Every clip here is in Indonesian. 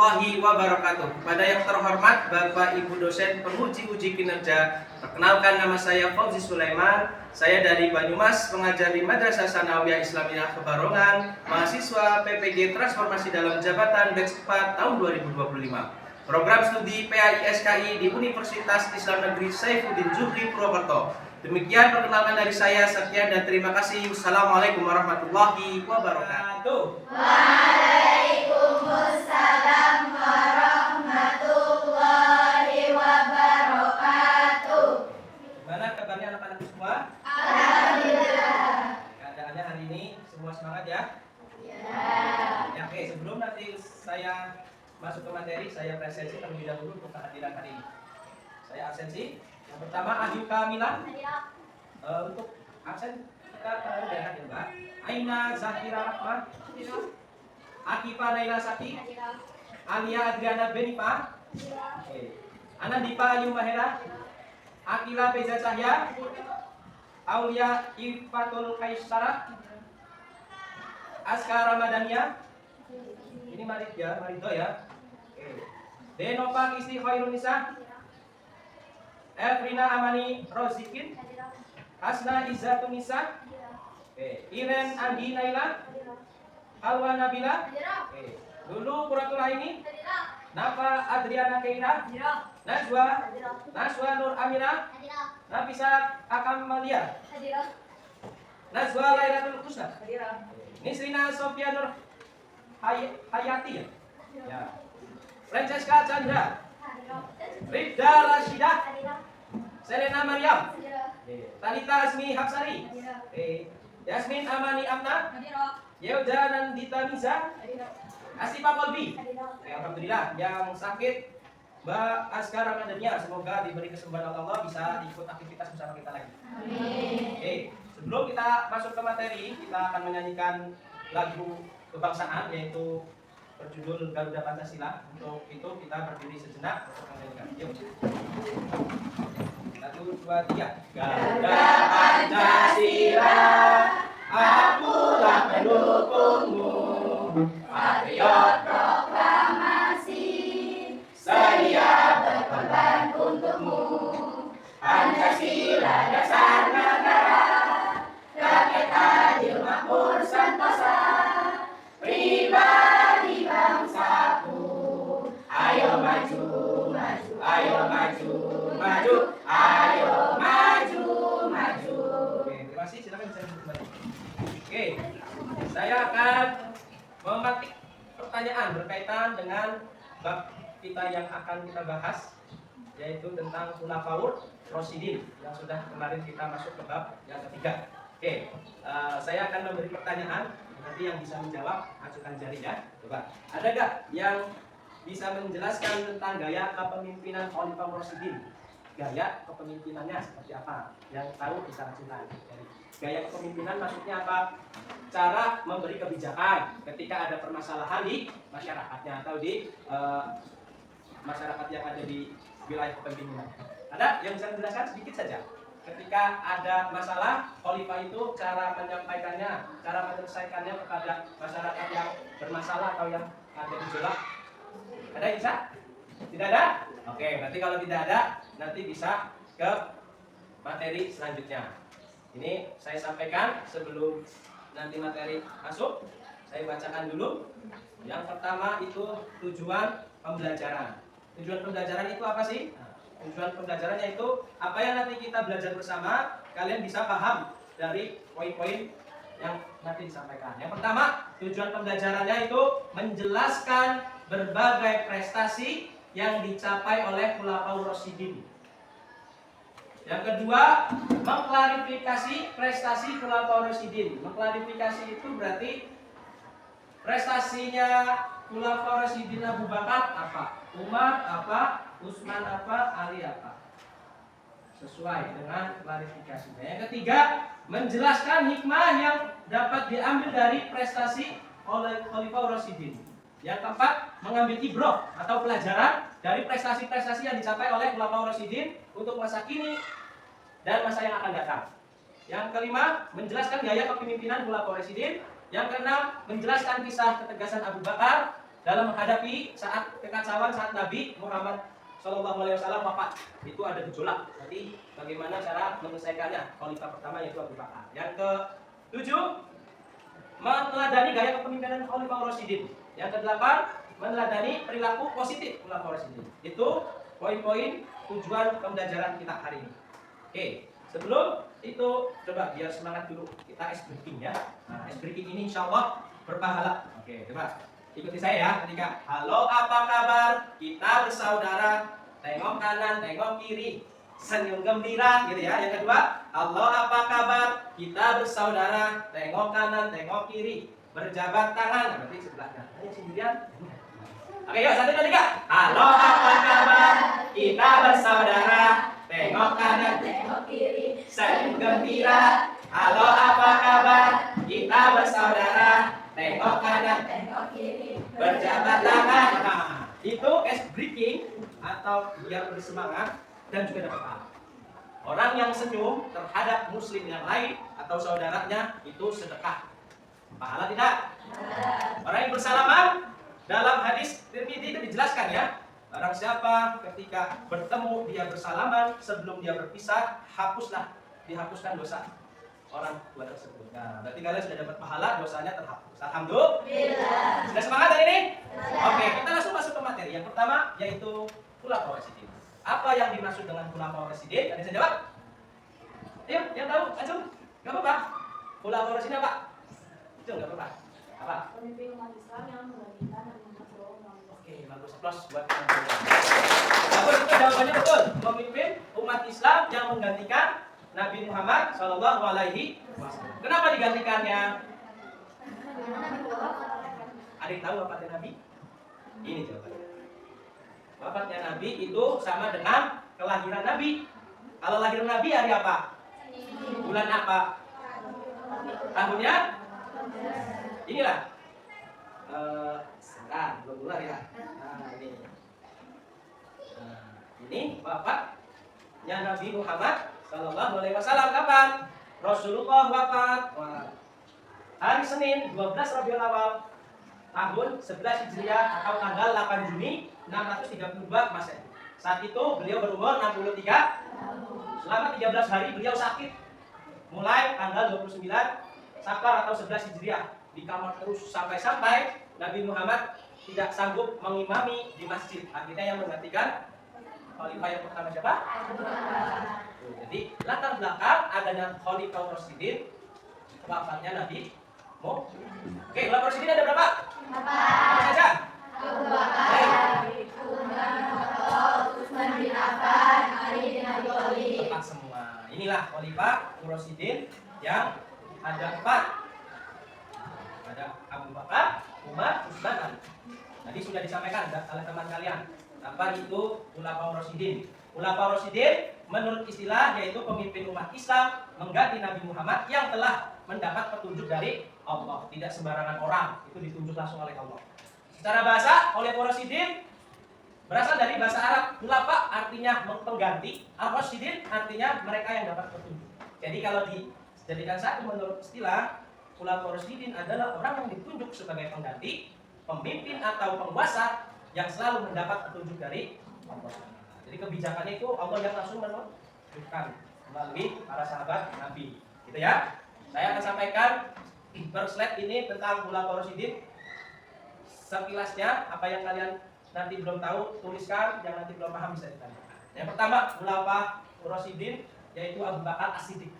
warahmatullahi wabarakatuh. Kepada yang terhormat Bapak Ibu dosen penguji uji kinerja, perkenalkan nama saya Fauzi Sulaiman. Saya dari Banyumas, pengajar di Madrasah Sanawiyah Islamiyah Kebarongan, mahasiswa PPG Transformasi Dalam Jabatan batch 4 tahun 2025. Program studi PAISKI di Universitas Islam Negeri Saifuddin Zuhri Purwokerto. Demikian perkenalkan dari saya, sekian dan terima kasih. Wassalamualaikum warahmatullahi wabarakatuh. Waalaikumsalam warahmatullahi wabarakatuh. Gimana kabarnya anak-anak semua? Alhamdulillah. Keadaannya hari ini semua semangat ya? Ya, oke, sebelum nanti saya masuk ke materi, saya presensi terlebih dahulu untuk kehadiran hari ini. Saya absensi. Yang pertama Ayu Kamila. Untuk absen kita lihat ya Mbak. Aina Zakira Rahma. Akifa Naila Saki. Alia Adriana Benipa. Anandipa Yumahera. Akila Beza Cahya. Aulia Ifatul Kaisara. Askar Ramadania. Ini Marido ya. Denova Kisti Khairunisa. Elfrina Amani Rozikin. Hasna Izzatunisa. Iren Andi Naila. Alwa Nabila. Lulu Quratulaini. Nafa Adriana Keira. Najwa Nur Amira. Nafisa Akamalia. Najwa Lailatul Husna. Nisrina Sofia Nur Hayati ya. Francesca Chandra. Rifda Rashidah. Selena Maryam. Talita Asmi Hapsari. Yasmin Amani Amna. Yeuda Nandita Miza. Asifa Kolbi. Alhamdulillah, yang sakit Mbak Askar Ramadania, semoga diberi kesembuhan Allah bisa ikut aktivitas bersama kita lagi. Amin. Sebelum kita masuk ke materi, kita akan menyanyikan lagu kebangsaan yaitu berjudul Garuda Pancasila. Untuk itu kita berdiri sejenak untuk menyanyikan. Yuk. 1, 2, 3. Garuda Pancasila, akulah pendukungmu. Patriot Proklamasi, sedia berkorban untukmu. Pancasila dasar negara, rakyat adil makmur sentosa, pribadi bangsaku. Ayo maju, maju, ayo maju, maju, ayo maju, maju. Oke, terima kasih. Silakan bisa duduk kembali. Oke, saya akan memetik pertanyaan berkaitan dengan bab kita yang akan kita bahas, yaitu tentang Khulafaur Rasyidin yang sudah kemarin kita masuk ke bab yang ketiga. Oke, saya akan memberi pertanyaan, nanti yang bisa menjawab ajukan jari ya. Coba, ada gak yang bisa menjelaskan tentang gaya kepemimpinan Khulafaur Rasyidin? Gaya kepemimpinannya seperti apa? Yang tahu bisa ajukan jari. Gaya kepemimpinan maksudnya apa? Cara memberi kebijakan ketika ada permasalahan di masyarakatnya atau di masyarakat yang ada di wilayah kepemimpinan. Ada yang bisa menjelaskan sedikit saja? Ketika ada masalah, khalifah itu cara menyampaikannya, cara menyelesaikannya kepada masyarakat yang bermasalah atau yang ada gejolak. Ada yang bisa? Tidak ada? Oke, berarti kalau tidak ada, nanti bisa ke materi selanjutnya. Ini saya sampaikan sebelum nanti materi masuk. Saya bacakan dulu. Yang pertama itu tujuan pembelajaran. Tujuan pembelajaran itu apa sih? Nah, tujuan pembelajarannya itu apa yang nanti kita belajar bersama, kalian bisa paham dari poin-poin yang nanti disampaikan. Yang pertama, tujuan pembelajarannya itu menjelaskan berbagai prestasi yang dicapai oleh Khulafaur Rasyidin. Yang kedua, mengklarifikasi prestasi Khulafaur Rasyidin. Mengklarifikasi itu berarti prestasinya Khulafaur Rasyidin Abu Bakar apa? Umar apa? Utsman apa? Ali apa? Sesuai dengan klarifikasinya. Yang ketiga, menjelaskan hikmah yang dapat diambil dari prestasi oleh Khulafaur Rasyidin. Yang keempat, mengambil ibrah atau pelajaran dari prestasi-prestasi yang dicapai oleh Khulafaur Rasyidin untuk masa kini dan masa yang akan datang. Yang kelima, menjelaskan gaya kepemimpinan Khulafaur Rasyidin. Yang keenam, menjelaskan kisah ketegasan Abu Bakar. dalam menghadapi saat kekacauan saat Nabi Muhammad SAW wafat. Itu ada gejolak. Jadi bagaimana cara menyelesaikannya? Khalifah pertama yaitu Abu Bakar. Yang ke-7, meneladani gaya kepemimpinan Khalifah Rasyidin. Yang ke-8, meneladani perilaku positif Khalifah Rasyidin. Itu poin-poin tujuan pembelajaran kita hari ini. Oke, sebelum itu coba biar semangat dulu kita ice breaking ya. Nah, ice breaking ini insya Allah berpahala. Oke, coba ikuti saya ya. Ketika halo apa kabar, kita bersaudara, tengok kanan, tengok kiri, senyum gembira gitu ya. Yang kedua, halo apa kabar, kita bersaudara, tengok kanan, tengok kiri, berjabat tangan. Berarti sebelahnya. Hanya sendirian. Oke, yuk 1, 2, 3. Halo apa kabar, kita bersaudara, tengok kanan, Tengok kiri, senyum gembira. Halo apa kabar, kita bersaudara, tengok kanan, tengok kiri, berjabat tangan. Nah, itu ice breaking atau biar bersemangat dan juga dapat pahala. Orang yang senyum terhadap muslim yang lain atau saudaranya itu sedekah. Pahala tidak? Orang yang bersalaman dalam hadis Tirmidzi itu dijelaskan ya. Barang siapa ketika bertemu dia bersalaman sebelum dia berpisah, dihapuskan dosa orang tua tersebut. Nah, berarti kalian sudah dapat pahala, dosanya terhapus. Alhamdulillah. Sudah semangat hari ini? Oke, kita langsung masuk ke materi. Yang pertama yaitu Khulafaur Rasyidin. Apa yang dimaksud dengan Khulafaur Rasyidin? Ada yang jawab? Ayo, yang tahu, langsung. Gak apa-apa. Khulafaur Rasyidin apa? Itu gak apa-apa. Apa? pemimpin umat Islam yang menggantikan Nabi Muhammad SAW. Oke, bagus. Aplaus buat teman-teman. Bagus, itu jawabannya betul. Pemimpin umat Islam yang menggantikan Nabi Muhammad Shallallahu Alaihi Wasallam. Kenapa digantikannya? Ada yang tahu wafatnya Nabi? Ini jawabannya. Wafatnya Nabi itu sama dengan kelahiran Nabi. Kalau lahiran Nabi hari apa? Bulan apa? Tahunnya? Inilah. Sebentar, belum mulai ya. Nah, ini. Nah, ini wafatnya Nabi Muhammad Sallallahu Alaihi Wasallam kapan? Rasulullah wafat hari Senin 12 Rabiul Awal tahun 11 Hijriah atau tanggal 8 Juni 632 Masehi. Saat itu beliau berumur 63. Selama 13 hari beliau sakit. Mulai tanggal 29 Safar atau 11 Hijriah di kamar terus sampai-sampai Nabi Muhammad tidak sanggup mengimami di masjid. Akhirnya yang menggantikan khalifah yang pertama siapa? Jadi latar belakang adanya Khalifah Rasyidin wafatnya Nabi Muhammad. Oke, Khalifah Rasyidin ada berapa? Apa saja? Abu Bakar, Umar, Utsman bin Affan, Ali bin Abi Thalib. Tepat semua. Inilah Khalifah Rasyidin yang ada 4. Ada Abu Bakar, Umar, Utsman, Ali. Tadi sudah disampaikan oleh teman kalian. Apa itu Khulafaur Rasyidin? Khulafaur Rasyidin menurut istilah yaitu pemimpin umat Islam mengganti Nabi Muhammad yang telah mendapat petunjuk dari Allah. Tidak sembarangan orang, itu ditunjuk langsung oleh Allah. Secara bahasa, Khulafaur Rasyidin berasal dari bahasa Arab. Khulafa artinya pengganti, Ar-Rasyidin artinya mereka yang dapat petunjuk. Jadi kalau dijadikan satu menurut istilah, Khulafaur Rasyidin adalah orang yang ditunjuk sebagai pengganti, pemimpin atau penguasa yang selalu mendapat petunjuk dari Allah. Jadi kebijakannya itu Allah yang langsung menunjukkan melalui para sahabat Nabi. Gitu ya. Saya akan sampaikan per slide ini tentang Khulafaur Rasyidin. Sekilasnya apa yang kalian nanti belum tahu tuliskan, yang nanti belum paham bisa ditanyakan. Yang pertama Khulafaur Rasyidin yaitu Abu Bakar As-Siddiq.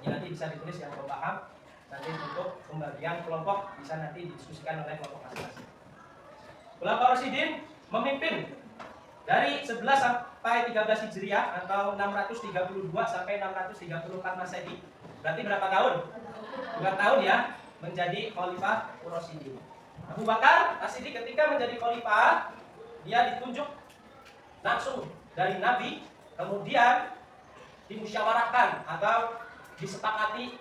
Ini nanti bisa ditulis yang belum paham. Nanti untuk pembagian kelompok bisa nanti didiskusikan oleh kelompok masing-masing. Khulafaur Rasyidin memimpin dari 11 sampai 13 Hijriah atau 632 sampai 634 Masehi. Berarti berapa tahun? 2 tahun ya menjadi Khalifah Rasyidin. Abu Bakar As-Siddiq ketika menjadi khalifah dia ditunjuk langsung dari Nabi, kemudian dimusyawarahkan atau disepakati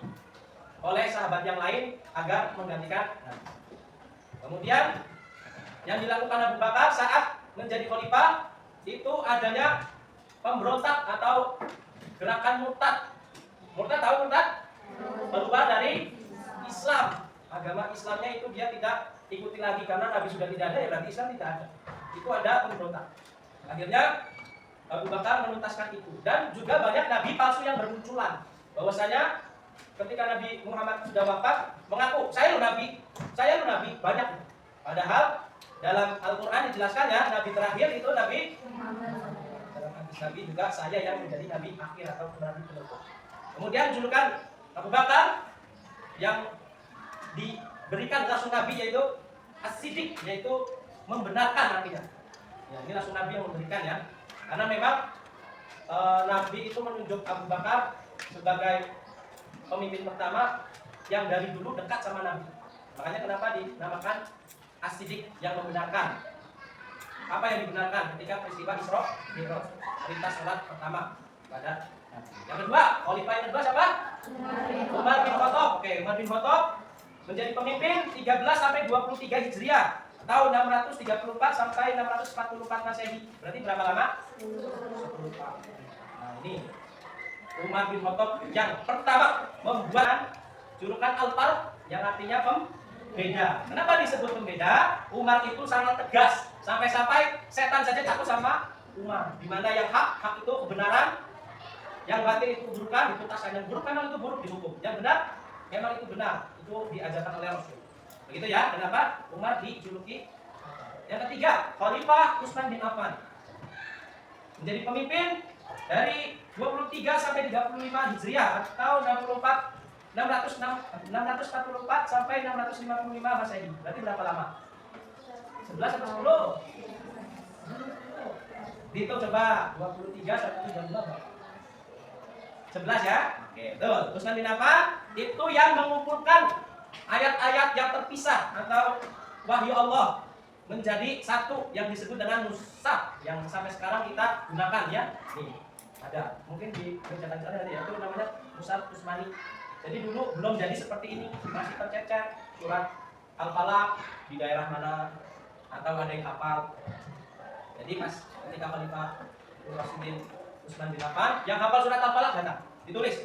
oleh sahabat yang lain agar menggantikan Nabi. Kemudian yang dilakukan Abu Bakar saat menjadi khalifah itu adanya pemberontak atau gerakan murtad. Murtad tahu murtad? Berubah dari Islam. Agama Islamnya itu dia tidak ikuti lagi karena Nabi sudah tidak ada, ya berarti Islam tidak ada. Itu ada pemberontak. Akhirnya Abu Bakar menuntaskan itu. Dan juga banyak nabi palsu yang bermunculan. Bahwasanya ketika Nabi Muhammad sudah wafat, mengaku saya nabi, banyak. Padahal dalam Al-Quran dijelaskan ya, nabi terakhir itu Nabi dalam hadis Nabi juga saya yang menjadi nabi akhir atau nabi penutup. Kemudian julukan Abu Bakar yang diberikan langsung Nabi yaitu As-Siddiq, yaitu membenarkan artinya. Ya, ini langsung Nabi yang memberikan ya. Karena memang Nabi itu menunjuk Abu Bakar sebagai pemimpin pertama yang dari dulu dekat sama Nabi. Makanya kenapa dinamakan As-Siddiq, yang membenarkan. Apa yang dibenarkan ketika peristiwa Isra Mi'raj, perintah sholat pertama pada Nabi. Yang kedua, khalifah yang kedua siapa? Umar bin Khattab. Oke, Umar bin Khattab menjadi pemimpin 13 sampai 23 Hijriah. Tahun 634 sampai 644 Masehi. Berarti berapa lama? 10 tahun. Nah, ini Umar bin Khattab yang pertama membuat julukan Al-Faruq yang artinya pembeda. Kenapa disebut pembeda? Umar itu sangat tegas. Sampai-sampai setan saja takut sama Umar. Di mana yang hak itu kebenaran, yang batil itu keburukan, dituntaskan. Yang buruk memang itu buruk dihukum. Yang benar memang itu benar. Itu diajarkan oleh Rasul. Begitu ya, kenapa Umar dijuluki. Yang ketiga, Khalifah Utsman bin Affan menjadi pemimpin dari 23 sampai 35 Hijriah atau 644 sampai 655 Masehi. Berarti berapa lama? 11 atau 10? Dihitung coba, 23 sampai 35. 11 ya? Oke, betul. Utsman bin Affan itu yang mengumpulkan ayat-ayat yang terpisah atau wahyu Allah menjadi satu yang disebut dengan mushaf yang sampai sekarang kita gunakan ya. Nih, ada. Mungkin di bacaan ada ya, itu namanya mushaf Utsmani. Jadi dulu belum jadi seperti ini, masih tercecer surat Al-Falaq di daerah mana atau ada yang hafal. Jadi pas ketika Khalifah Rasulullah Utsman bin Affan yang hafal surat Al-Falaq datang, ditulis.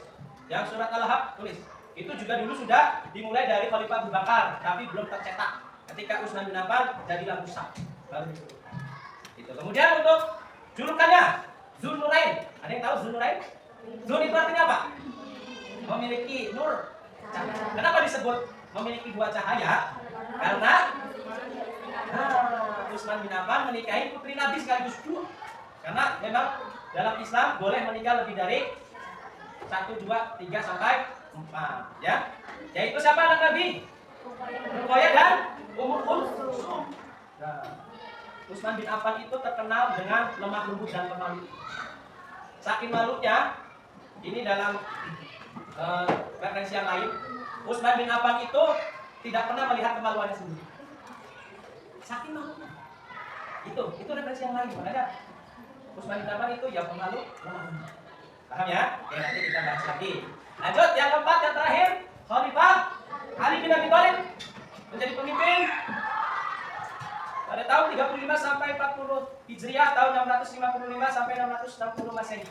Yang surat Al-Haq tulis. Itu juga dulu sudah dimulai dari Khalifah Abu Bakar, tapi belum tercetak. Ketika Utsman bin Affan jadilah mushaf, baru itu. Kemudian untuk julukannya Dzunurain. Ada yang tahu Dzunurain? Dzun itu artinya apa? Memiliki nur. Kenapa disebut memiliki dua cahaya? Karena Utsman bin Affan menikahi putri Nabi sekaligus dua. Karena memang dalam Islam boleh menikah lebih dari 1, 2, 3 sampai 4 ya. Yaitu siapa anak Nabi? Ruqayyah dan Ummu Kulsum. Nah, Utsman bin Affan itu terkenal dengan lemah lembut dan pemalu. Saking malunya, ini dalam referensi yang lain, Utsman bin Affan itu tidak pernah melihat kemaluannya sendiri. Saking malunya. Itu referensi yang lain. Makanya Utsman bin Affan itu ya pemalu, lemah lembut. Paham ya? Oke, nanti kita bahas lagi. Lanjut, yang keempat, yang terakhir, Khalifah Ali bin Abi Thalib menjadi pemimpin pada tahun 35 sampai 40 Hijriah, tahun 655 sampai 660 Masehi.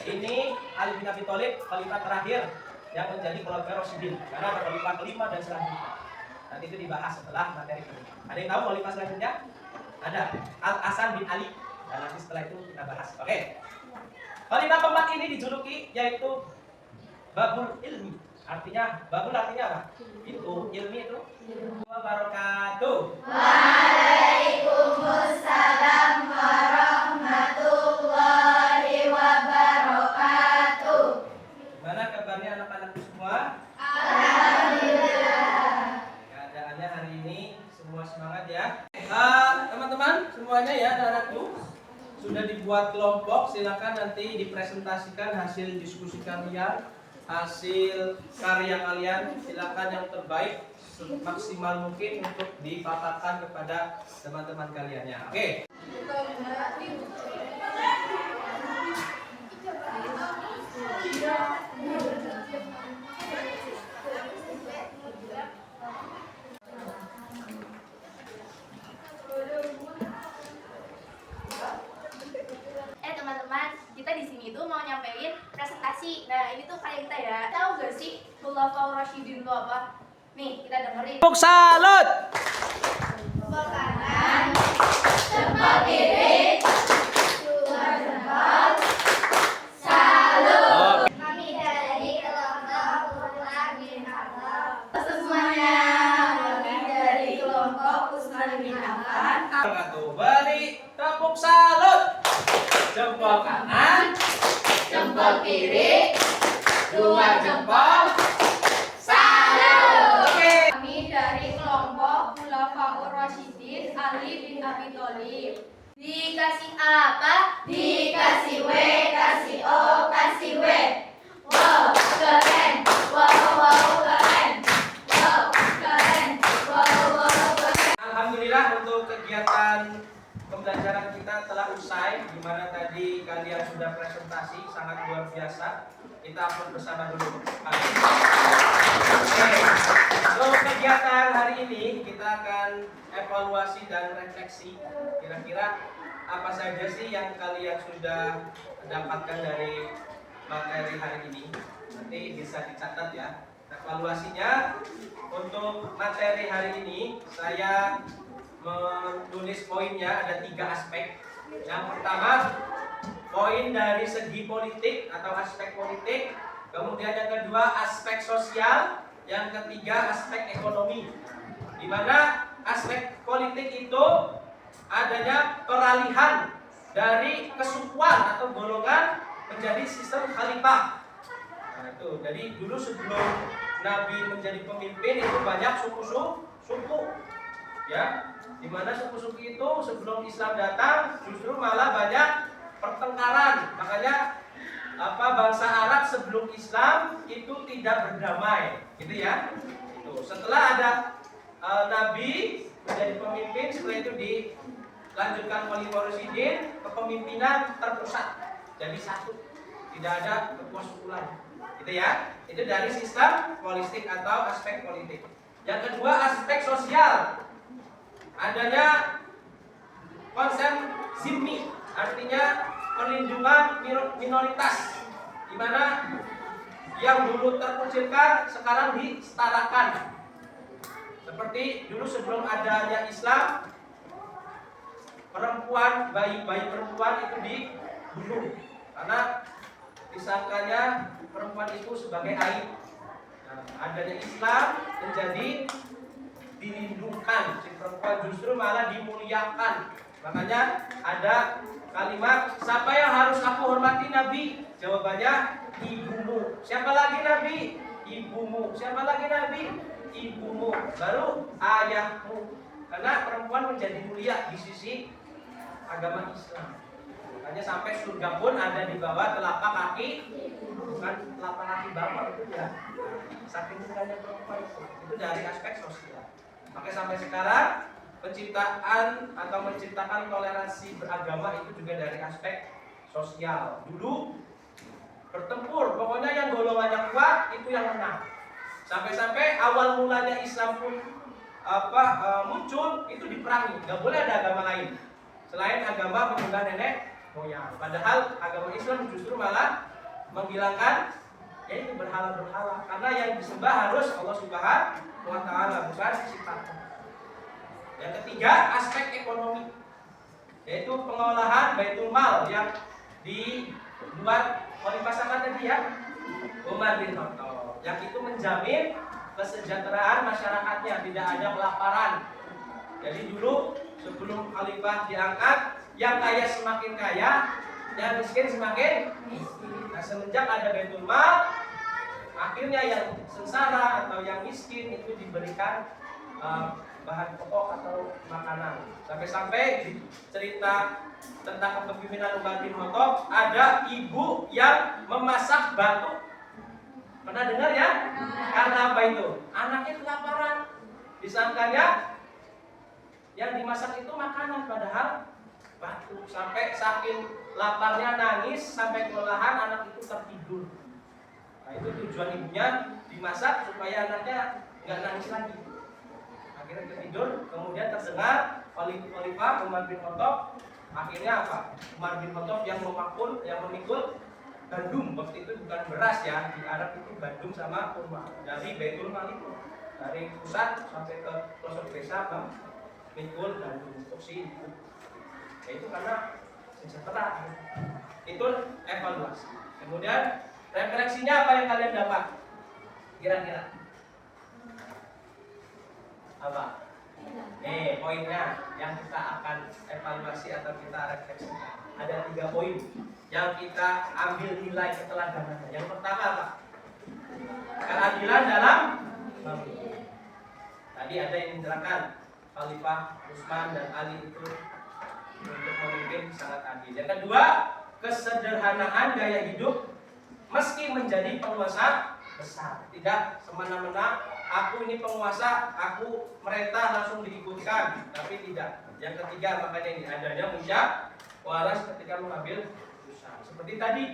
Ini Ali bin Abi Thalib, khalifah terakhir yang menjadi Khulafaur Rasyidin, karena ada khalifah kelima dan selanjutnya. Nanti itu dibahas setelah materi ini. Ada yang tahu khalifah selanjutnya? Ada, Al-Hasan bin Ali. Dan nanti setelah itu kita bahas. Oke. Khalifah keempat ini dijuluki yaitu Babul Ilmi. Artinya, Babul artinya apa? Itu, ilmi itu. Wabarakatuh. Waalaikumsalam warahmatullahi wabarakatuh. Gimana kabarnya anak-anakku semua? Alhamdulillah. Keadaannya hari ini semua semangat ya. Teman-teman semuanya ya, anak-anakku sudah dibuat kelompok. Silakan nanti dipresentasikan hasil diskusi kalian, hasil karya kalian. Silakan yang terbaik maksimal mungkin untuk dipaparkan kepada teman-teman kalian ya. Oke. Teman-teman, kita di sini tuh mau nyampein presentasi. Nah, ini tuh kayak kita ya. Tahu gak sih Khulafaur Rasyidin itu apa? Nih, kita dengerin. Tepuk salut. Jempol kanan, jempol kiri, dua jempol, salut. Kami dari kelompok Usman bin Affan. Semuanya, kami dari kelompok Usman bin Affan. Satu, beri tepuk salut. Jempol kanan, Jempol kiri, dua jempol. salut. Oke. Kami dari kelompok Khulafaur Rasyidin Ali bin Abi Thalib. Dikasih apa? Dikasih W, kasih O, kasih W. Wow, keren. Wow, keren. Wow, keren. Wow, keren. Alhamdulillah untuk kegiatan pembelajaran kita telah usai, di mana tadi kalian sudah presentasi sangat luar biasa. Kita upload bersama dulu. Oke. Untuk kegiatan hari ini kita akan evaluasi dan refleksi. Kira-kira apa saja sih yang kalian sudah dapatkan dari materi hari ini? Nanti bisa dicatat ya. Evaluasinya untuk materi hari ini saya menulis poinnya ada 3 aspek. Yang pertama, poin dari segi politik atau aspek politik. Kemudian yang kedua, aspek sosial. Yang ketiga, aspek ekonomi. Di mana aspek politik itu adanya peralihan dari kesukuan atau golongan menjadi sistem khalifah. Nah, itu. Jadi dulu sebelum Nabi menjadi pemimpin itu banyak suku. Ya, di mana suku-suku itu sebelum Islam datang justru malah banyak pertengkaran. Makanya bangsa Arab sebelum Islam itu tidak berdamai, gitu ya. Itu. Setelah ada Nabi menjadi pemimpin, setelah itu dilanjutkan Khalifah Rasyidin, kepemimpinan terpusat jadi satu, tidak ada ketua suku lagi, gitu ya. Itu dari sistem politik atau aspek politik. Yang kedua, aspek sosial. Adanya konsep zimmi, artinya perlindungan minoritas, di mana yang dulu terkucilkan sekarang disetarakan. Seperti dulu sebelum adanya Islam, perempuan, bayi perempuan itu dibunuh karena disangkanya perempuan itu sebagai aib. Nah, adanya Islam menjadi dilindungkan, si perempuan justru malah dimuliakan. Makanya ada kalimat, siapa yang harus aku hormati Nabi? Jawabannya, ibumu. Siapa lagi Nabi? Ibumu. Siapa lagi Nabi? Ibumu. Baru ayahmu. Karena perempuan menjadi mulia di sisi agama Islam. Makanya sampai surga pun ada di bawah telapak kaki, bukan telapak kaki bawah itu ya. Saking mudahnya perempuan itu dari aspek sosial. Makanya sampai sekarang penciptaan atau menciptakan toleransi beragama itu juga dari aspek sosial. Dulu bertempur, pokoknya yang golongannya kuat itu yang menang. Sampai-sampai awal mulanya Islam pun muncul itu diperangi. Gak boleh ada agama lain selain agama penyembah nenek moyang. Padahal agama Islam justru malah menghilangkan yaitu berhala-berhala, karena yang disembah harus Allah Subhanahu wa Ta'ala, bukan sifatnya. Yang ketiga, aspek ekonomi, yaitu pengolahan baitul mal yang dibuat oleh pasangan tadi ya, Umar bin Khattab, yang itu menjamin kesejahteraan masyarakatnya, tidak ada kelaparan. Jadi dulu sebelum khalifah diangkat, yang kaya semakin kaya, yang miskin semakin miskin. Nah, semenjak ada baitul mal, akhirnya yang sengsara atau yang miskin itu diberikan bahan pokok atau makanan. Sampai-sampai cerita tentang kepemimpinan Umar bin Khattab, ada ibu yang memasak batu. Pernah dengar ya? Karena apa itu? Anaknya kelaparan. Disangkanya yang dimasak itu makanan, padahal batu. Sampai saking laparnya nangis, sampai kelelahan, anak itu tertidur. Nah, itu tujuan ibunya dimasak supaya anaknya nggak nangis lagi. Akhirnya tertidur, kemudian terdengar khalifah Umar bin Khattab. Akhirnya apa? Umar bin Khattab yang memikul gandum. Waktu itu bukan beras ya, di Arab itu gandum sama kurma dari Baitul Mal itu. dari pusat sampai ke pelosok desa, Bang, mikul dan instruksi itu karena sejahtera. Itu evaluasi. Kemudian refleksinya apa yang kalian dapat? Kira-kira apa? Poinnya yang kita akan evaluasi atau kita refleksi. Ada 3 poin yang kita ambil nilai keteladanan. Yang pertama apa? Keadilan dalam memilih. Tadi ada yang menerangkan Khalifah Utsman dan Ali itu untuk memimpin sangat adil. Yang kedua, kesederhanaan gaya hidup meski menjadi penguasa besar. Tidak semena-mena aku ini penguasa, aku merintah langsung diikutkan, tapi tidak. Yang ketiga, makanya ini adanya musyawarah ketika mengambil keputusan. Seperti tadi,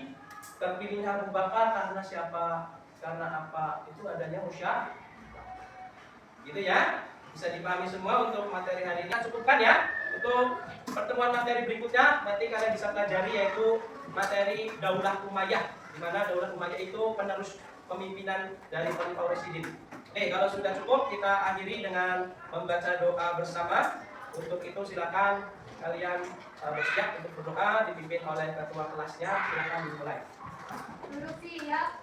terpilihnya Abu Bakar karena siapa? Karena apa? Itu adanya musyawarah. Gitu ya? Bisa dipahami semua untuk materi hari ini. Cukupkan ya. Untuk pertemuan materi berikutnya nanti kalian bisa pelajari yaitu materi Daulah Umayyah, di mana Daulah Umayyah itu penerus pemimpinan dari Khalifah Rasyidin. Kalau sudah cukup kita akhiri dengan membaca doa bersama. Untuk itu silakan kalian bersiap untuk berdoa dipimpin oleh ketua kelasnya. Silakan dimulai. Duduk siap.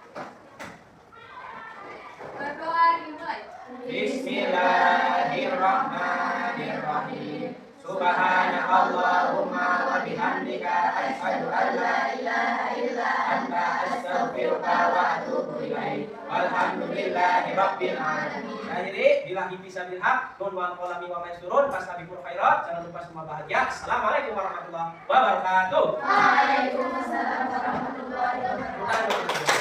Berdoa dimulai. Bismillahirrahmanirrahim. Subhanakallahumma wa bihamdika asyhadu an la ilaha illa anta astaghfiruka wa atubu ilaik. Walhamdulillahi rabbil alamin. Akhiri billahi fisabilil haq nun wal qalami wa ma yasturun fastabiqul khairat. Jangan lupa semua bahagia. Assalamualaikum warahmatullahi wabarakatuh. Waalaikumsalam warahmatullahi wabarakatuh.